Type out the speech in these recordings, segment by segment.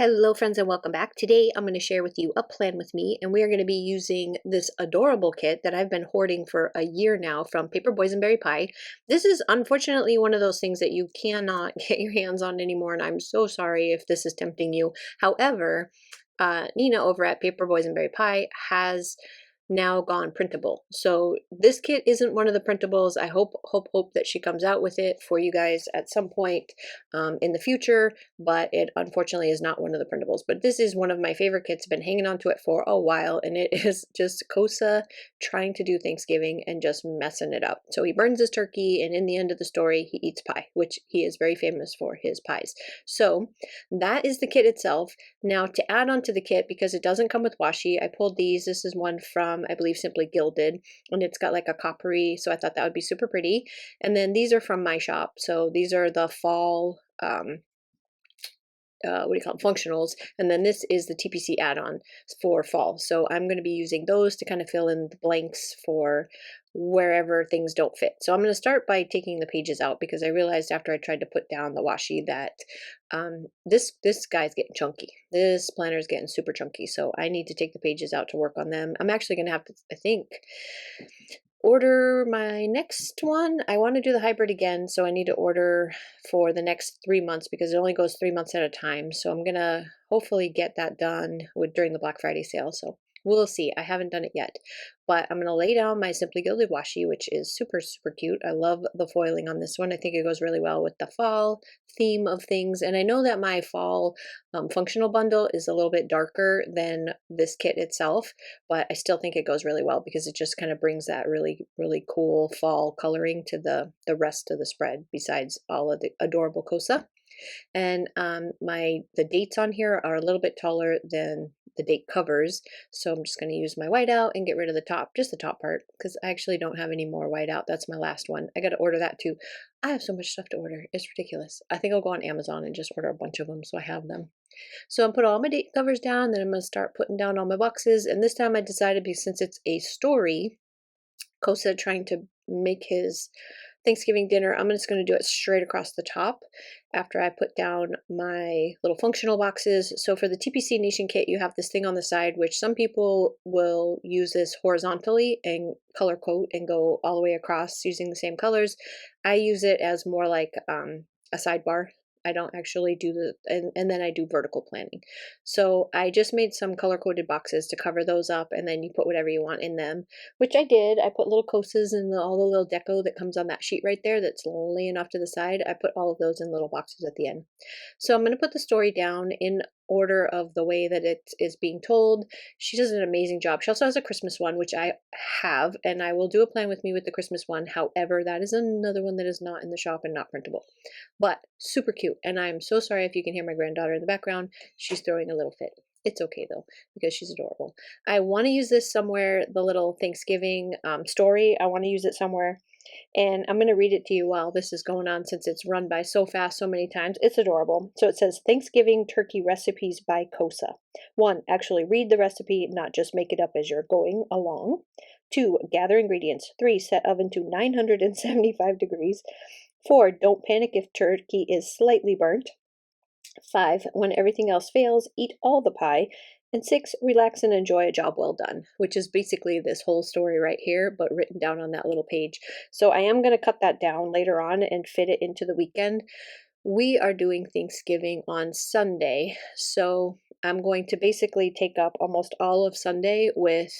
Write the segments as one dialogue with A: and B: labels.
A: Hello friends and welcome back. Today I'm going to share with you a plan with me, and we are going to be using this adorable kit that I've been hoarding for a year now from Paper Boysenberry Pie. This is unfortunately one of those things that you cannot get your hands on anymore, and I'm so sorry if this is tempting you. However, Nina over at Paper Boysenberry Pie has now gone printable. So this kit isn't one of the printables. I hope that she comes out with it for you guys at some point in the future, but it unfortunately is not one of the printables. But this is one of my favorite kits. Been hanging on to it for a while, and it is just Cosa trying to do Thanksgiving and just messing it up. So he burns his turkey, and in the end of the story, he eats pie, which he is very famous for his pies. So that is the kit itself. Now to add on to the kit, because it doesn't come with washi, I pulled these. This is one from, I believe, Simply Gilded, and it's got like a coppery, so I thought that would be super pretty. And then these are from my shop. So these are the fall what do you call them, functionals, and then this is the TPC add-on for fall. So I'm going to be using those to kind of fill in the blanks for wherever things don't fit. So I'm going to start by taking the pages out, because I realized after I tried to put down the washi that this guy's getting chunky. This planner is getting super chunky, so I need to take the pages out to work on them. I'm actually going to have to, I think, order my next one. I want to do the hybrid again, so I need to order for the next 3 months, because it only goes 3 months at a time. So I'm gonna hopefully get that done during the Black Friday sale. So we'll see. I haven't done it yet, but I'm gonna lay down my Simply Gilded washi, which is super cute. I love the foiling on this one. I think it goes really well with the fall theme of things, and I know that my fall functional bundle is a little bit darker than this kit itself, but I still think it goes really well because it just kind of brings that really cool fall coloring to the rest of the spread, besides all of the adorable Cosa. And the dates on here are a little bit taller than the date covers, so I'm just going to use my whiteout and get rid of the top, just the top part, because I actually don't have any more whiteout. That's my last one. I got to order that too. I have so much stuff to order. It's ridiculous. I think I'll go on Amazon and just order a bunch of them so I have them. So I'm putting all my date covers down, then I'm going to start putting down all my boxes. And this time I decided, because since it's a story, Cosa trying to make his Thanksgiving dinner, I'm just going to do it straight across the top after I put down my little functional boxes. So for the TPC Nation kit, you have this thing on the side, which some people will use this horizontally and color code and go all the way across using the same colors. I use it as more like a sidebar. I don't actually do and then I do vertical planning. So I just made some color-coded boxes to cover those up, and then you put whatever you want in them, which I did. I put little Cosas and all the little deco that comes on that sheet right there that's laying off to the side. I put all of those in little boxes at the end. So I'm going to put the story down in order of the way that it is being told. She does an amazing job. She also has a Christmas one, which I have, and I will do a plan with me with the Christmas one. However, that is another one that is not in the shop and not printable, but super cute. And I'm so sorry if you can hear my granddaughter in the background. She's throwing a little fit. It's okay though, because she's adorable. I want to use this somewhere, the little Thanksgiving story. I want to use it somewhere, and I'm going to read it to you while this is going on, since it's run by so fast so many times. It's adorable. So it says, Thanksgiving turkey recipes by Cosa. 1, actually read the recipe, not just make it up as you're going along. 2, gather ingredients. 3, set oven to 975 degrees. 4, don't panic if turkey is slightly burnt. 5, when everything else fails, eat all the pie. And 6, relax and enjoy a job well done, which is basically this whole story right here, but written down on that little page. So I am going to cut that down later on and fit it into the weekend. We are doing Thanksgiving on Sunday, so I'm going to basically take up almost all of Sunday with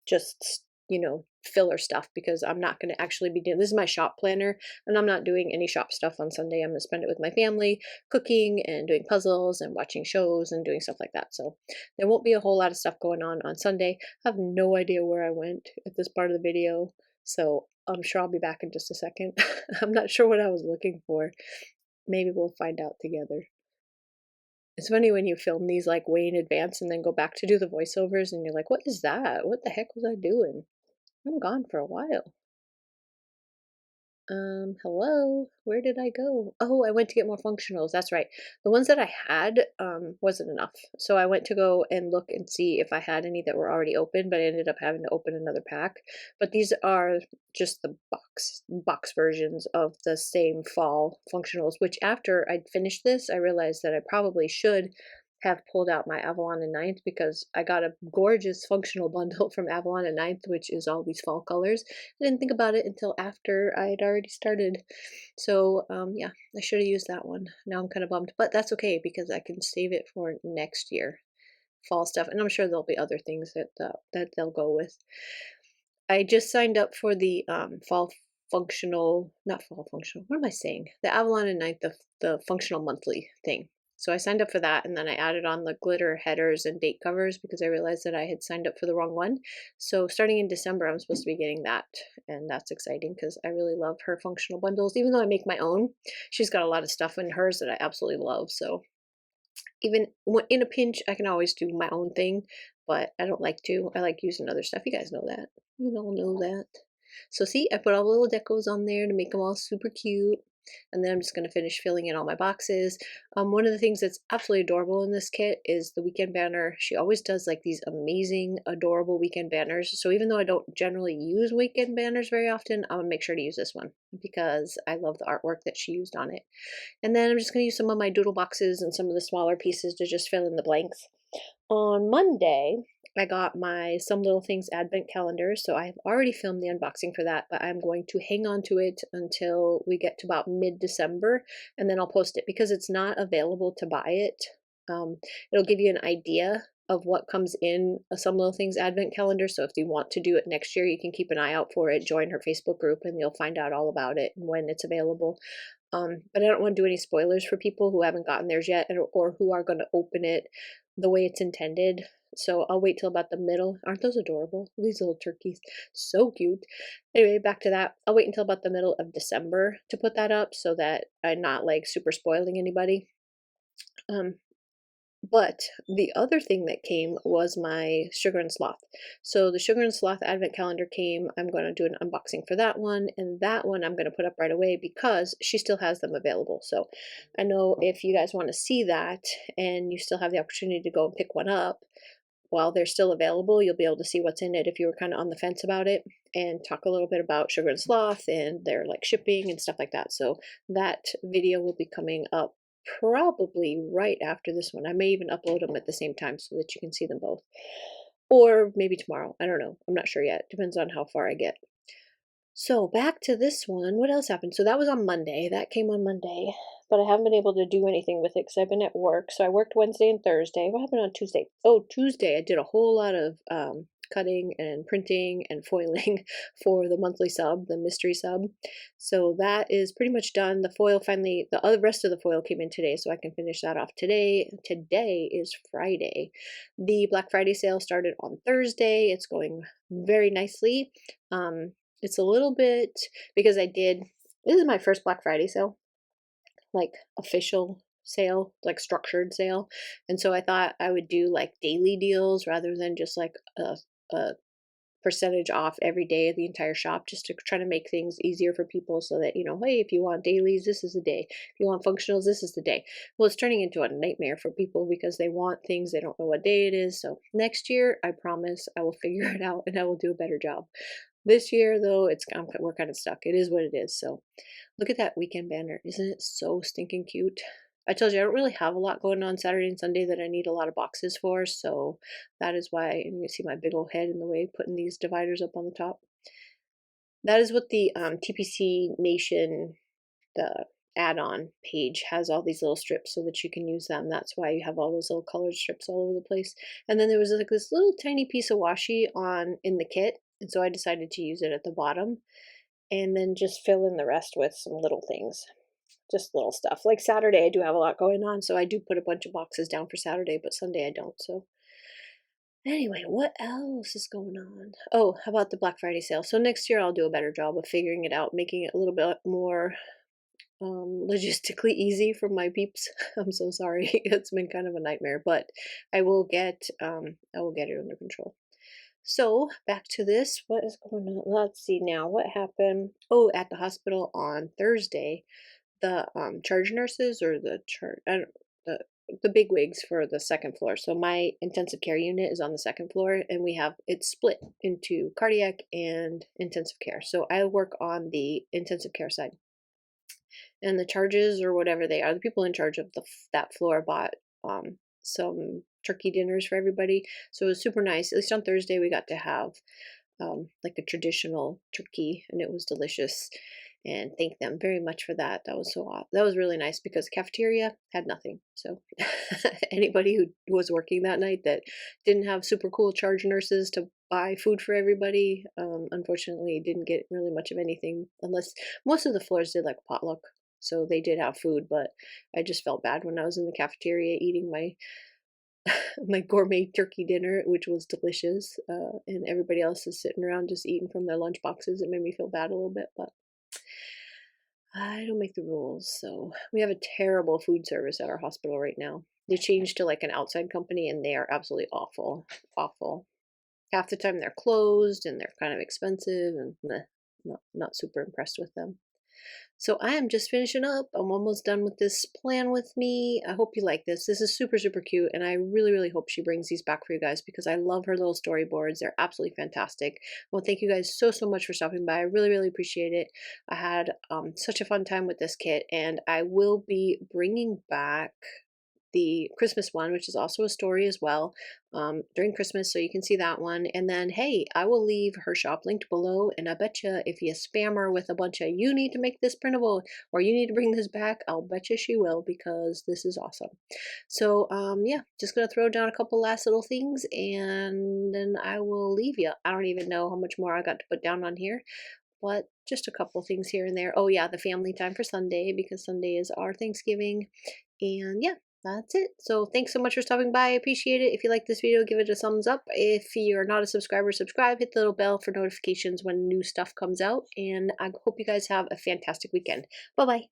A: just, filler stuff, because I'm not going to actually be doing this. Is my shop planner, and I'm not doing any shop stuff on Sunday. I'm going to spend it with my family, cooking and doing puzzles and watching shows and doing stuff like that. So there won't be a whole lot of stuff going on Sunday. I have no idea where I went at this part of the video, so I'm sure I'll be back in just a second. I'm not sure what I was looking for. Maybe we'll find out together. It's funny when you film these like way in advance and then go back to do the voiceovers and you're like, what is that? What the heck was I doing? I'm gone for a while. Hello, where did I go? Oh, I went to get more functionals. That's right. The ones that I had, wasn't enough. So I went to go and look and see if I had any that were already open, but I ended up having to open another pack. But these are just the box versions of the same fall functionals, which after I'd finished this, I realized that I probably should have pulled out my Avalon and Ninth because I got a gorgeous functional bundle from Avalon and Ninth, which is all these fall colors. I didn't think about it until after I'd already started. So, yeah, I should have used that one. Now I'm kind of bummed, but that's okay because I can save it for next year, fall stuff, and I'm sure there'll be other things that that they'll go with. I just signed up for the fall functional, not fall functional. What am I saying? The Avalon and Night, the functional monthly thing. So I signed up for that, and then I added on the glitter headers and date covers because I realized that I had signed up for the wrong one. So starting in December, I'm supposed to be getting that, and that's exciting because I really love her functional bundles. Even though I make my own, she's got a lot of stuff in hers that I absolutely love. So even in a pinch, I can always do my own thing, but I don't like to. I like using other stuff. You guys know that. You all know that. So see, I put all the little decos on there to make them all super cute. And then I'm just going to finish filling in all my boxes. One of the things that's absolutely adorable in this kit is the weekend banner. She always does like these amazing, adorable weekend banners. So even though I don't generally use weekend banners very often, I'm going to make sure to use this one because I love the artwork that she used on it. And then I'm just going to use some of my doodle boxes and some of the smaller pieces to just fill in the blanks. On Monday, I got my Some Little Things advent calendar, so I have already filmed the unboxing for that, but I'm going to hang on to it until we get to about mid-December, and then I'll post it because it's not available to buy it. It'll give you an idea of what comes in a Some Little Things advent calendar, so if you want to do it next year, you can keep an eye out for it, join her Facebook group, and you'll find out all about it and when it's available. But I don't want to do any spoilers for people who haven't gotten theirs yet or who are going to open it the way it's intended. So I'll wait till about the middle. Aren't those adorable? These little turkeys. So cute. Anyway, back to that. I'll wait until about the middle of December to put that up so that I'm not like super spoiling anybody. Um, but the other thing that came was my Sugar and Sloth. So the Sugar and Sloth Advent Calendar came. I'm going to do an unboxing for that one. And that one I'm going to put up right away because she still has them available. So I know if you guys want to see that and you still have the opportunity to go and pick one up, while they're still available, you'll be able to see what's in it if you were kind of on the fence about it and talk a little bit about Sugar and Sloth and their like shipping and stuff like that. So that video will be coming up probably right after this one. I may even upload them at the same time so that you can see them both. Or maybe tomorrow. I don't know. I'm not sure yet. Depends on how far I get. So back to this one. What else happened? So that was on Monday. That came on Monday, but I haven't been able to do anything with it because I've been at work. So I worked Wednesday and Thursday. What happened on Tuesday? Oh, Tuesday I did a whole lot of cutting and printing and foiling for the monthly sub, the mystery sub. So that is pretty much done. The foil finally, the other rest of the foil came in today, so I can finish that off today. Today is Friday. The Black Friday sale started on Thursday. It's going very nicely. It's a little bit because this is my first Black Friday sale, like official sale, like structured sale. And so I thought I would do like daily deals rather than just like a percentage off every day of the entire shop, just to try to make things easier for people so that, hey, if you want dailies, this is the day. If you want functionals, this is the day. Well, it's turning into a nightmare for people because they want things, they don't know what day it is. So next year, I promise I will figure it out and I will do a better job. This year, though, we're kind of stuck. It is what it is. So look at that weekend banner. Isn't it so stinking cute? I told you I don't really have a lot going on Saturday and Sunday that I need a lot of boxes for. So that is why, and you can see my big old head in the way, putting these dividers up on the top. That is what the TPC Nation, the add-on page, has all these little strips so that you can use them. That's why you have all those little colored strips all over the place. And then there was like this little tiny piece of washi in the kit. And so I decided to use it at the bottom and then just fill in the rest with some little things, just little stuff. Like Saturday, I do have a lot going on, so I do put a bunch of boxes down for Saturday, but Sunday I don't. So anyway, what else is going on? Oh, how about the Black Friday sale? So next year I'll do a better job of figuring it out, making it a little bit more logistically easy for my peeps. I'm so sorry. It's been kind of a nightmare, but I will get it under control. So back to this. What is going on? Let's see now. What happened? Oh, at the hospital on Thursday, the charge nurses or the charge I don't, the big wigs for the second floor. So my intensive care unit is on the second floor, and we have it's split into cardiac and intensive care. So I work on the intensive care side, and the charges or whatever they are, the people in charge of that floor bought some turkey dinners for everybody. So it was super nice. At least on Thursday we got to have like a traditional turkey, and it was delicious. And thank them very much for that. That was that was really nice because the cafeteria had nothing. So anybody who was working that night that didn't have super cool charge nurses to buy food for everybody, unfortunately didn't get really much of anything, unless most of the floors did like potluck. So they did have food, but I just felt bad when I was in the cafeteria eating my my gourmet turkey dinner, which was delicious, and everybody else is sitting around just eating from their lunch boxes. It made me feel bad a little bit, but I don't make the rules. So we have a terrible food service at our hospital right now. They changed to like an outside company, and they are absolutely awful, awful. Half the time they're closed and they're kind of expensive, and not super impressed with them. So I am just finishing up. I'm almost done with this plan with me. I hope you like this. This is super, super cute, and I really, really hope she brings these back for you guys because I love her little storyboards. They're absolutely fantastic. Well, thank you guys so, so much for stopping by. I really, really appreciate it. I had such a fun time with this kit, and I will be bringing back the Christmas one, which is also a story as well, during Christmas, so you can see that one. And then, hey, I will leave her shop linked below, and I bet you if you spam her with a bunch of you need to make this printable or you need to bring this back, I'll bet you she will because this is awesome. So yeah, just gonna throw down a couple last little things and then I will leave you. I don't even know how much more I got to put down on here, but just a couple things here and there. Oh yeah, the family time for Sunday because Sunday is our Thanksgiving. And yeah, that's it. So thanks so much for stopping by. I appreciate it. If you like this video, give it a thumbs up. If you're not a subscriber, subscribe. Hit the little bell for notifications when new stuff comes out. And I hope you guys have a fantastic weekend. Bye-bye.